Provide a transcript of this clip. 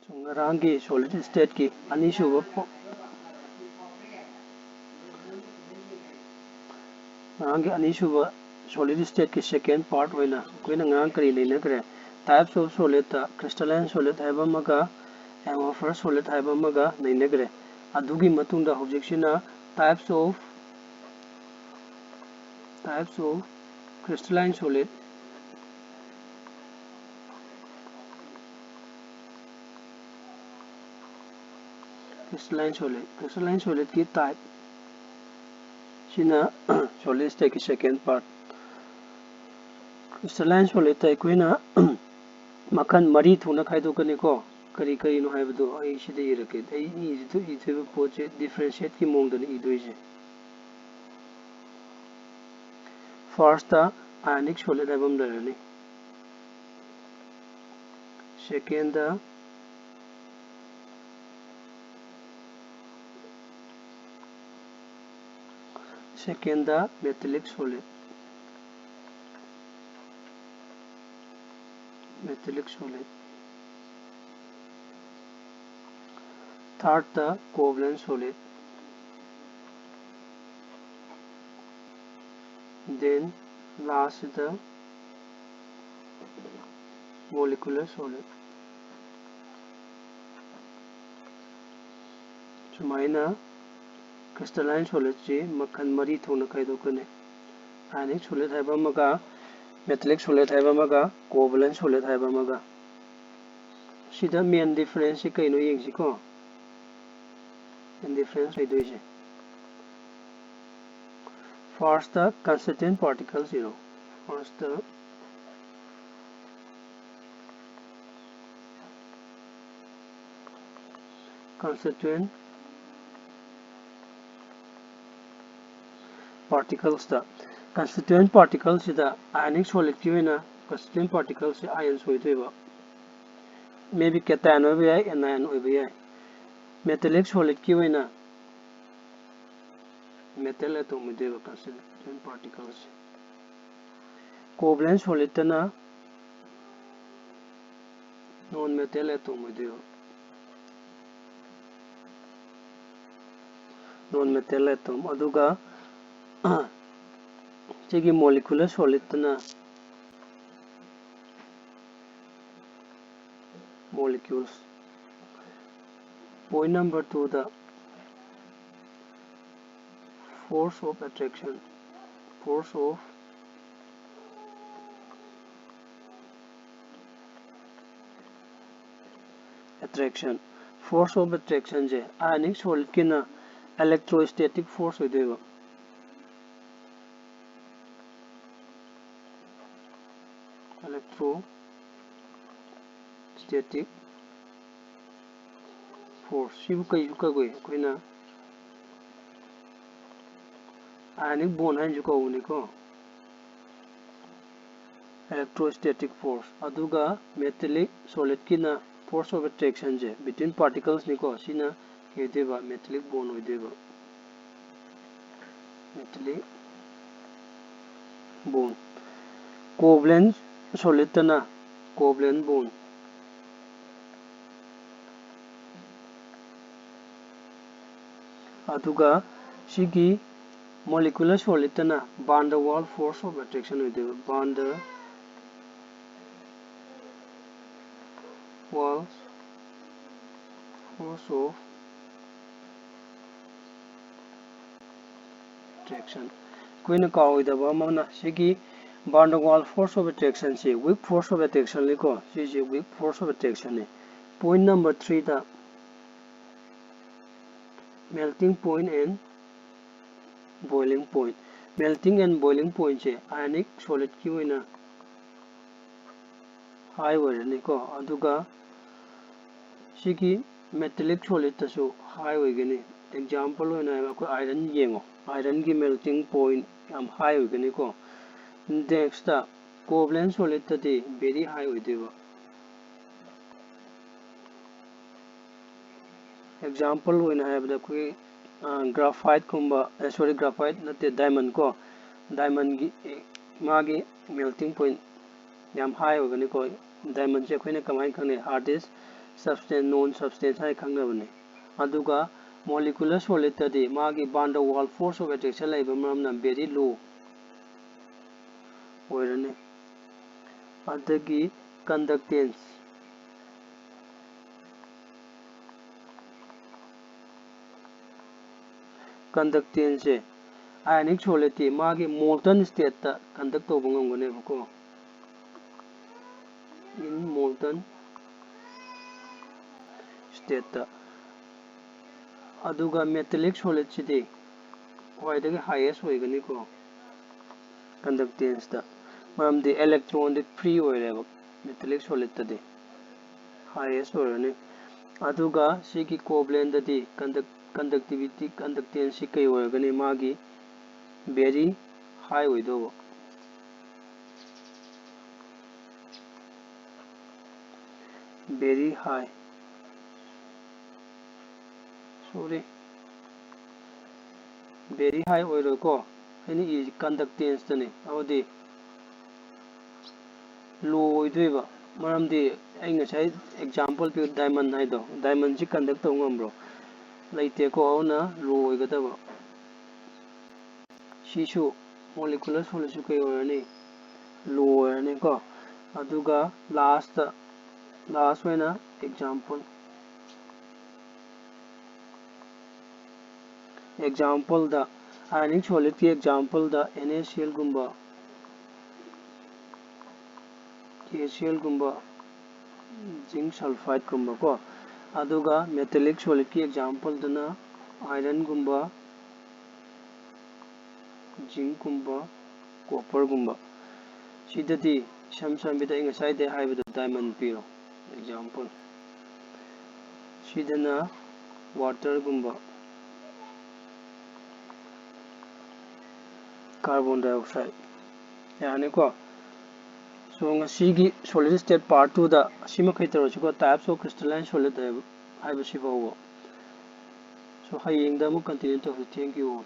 Rangi solid state ki anishuba rangi anishuba solid state ki second part oina koina ngang kari leina kare types of solid crystalline solid haiba maga amorphous solid haiba maga leina kare adugi matungda hojikshina types of crystalline solid crystalline solid ki type Sina solid state ki second part crystalline solid tai koina makan mari thuna khaidokani ko kari kari no haibado ai sida irake ai ni to ithe poche differentiate ki mong dani idoise first ionic solid abam darani second metallic solid third covalent solid then last the molecular solid sumaina crystalline solid ji makan mari thona khaidokane ionic solid haiba maga metallic solid haiba maga covalent solid haiba maga sida main difference si kaino yengsi ko main difference idoise first constituent particle zero first constituent particles constituent particles is the ionic solid ki oina constituent particles se ions hoidoiba maybe cation oiba yai anion oiba yai metallic solid ki oina metal atom oidoiba constituent particles covalent solid tana non metal atom oidoiba non metal atom aduga Chigi molecular solid tana molecules point number 2 the force of attraction force of attraction je ionic solid kina electrostatic force hoideba electrostatic force sibu kai ka goi koina ionic bond han juko uni ko electrostatic force aduga metallic solid kina force of attraction je between particles ni ko sina hedeba metallic bond hoideba metallic bond covalent solid tana covalent bond aduga sigi molecular solid tana van der Waals force of attraction hoideba van der Waals force of attraction koina ka hoidaba mana sigi van der Waals force of attraction se weak force of attraction liko si weak force of attraction ne point number 3 da melting point and boiling point melting and boiling point se ionic solid ki oina high oirani ko aduga sigi metallic solid tasu high oigani example oina ko iron yengo iron gi melting point am high oigani ko next covalent solid tadi very high oideba example oina habda ko graphite kumba graphite nate diamond ko diamond gi magi melting point yam high ogani ko diamond je koina kamai khane hardest substance non substance hai khangnabani aduga molecular solid tadi magi van der Waals force of attraction laiba maramna very low oirane adagi conductance conductance ionic solid ti magi molten state ta conduct toba ngamgane bako in molten state ta aduga metallic solid chidi why highest hoigani ko conductance ta maramdi electron de free oireba metallic solid ta de highest oirani aduga sigi covalent da di conductivity conductance kai oirgani magi very high oido very high sorry very high oiro ko any is conductance tani awdi low oidoiba maramdi ai ngasai example pi diamond haido diamond ji conduct to ngambro laite ko ona low oigadaba shisu molecular solution kai orani low orani ko aduga last wena example the ionic solid ki example the NaCl gumba KCl gumba zinc sulfide gumba ko aduga metallic solid ki example dana iron gumba zinc gumba copper gumba sidati samsam bida inga side haibada diamond piro example sidana water gumba carbon dioxide yani ko so ngasigi solid state part 2 da sima kai taro ko types of crystalline solid haiba sibawo so hayeng da mu continue to thank you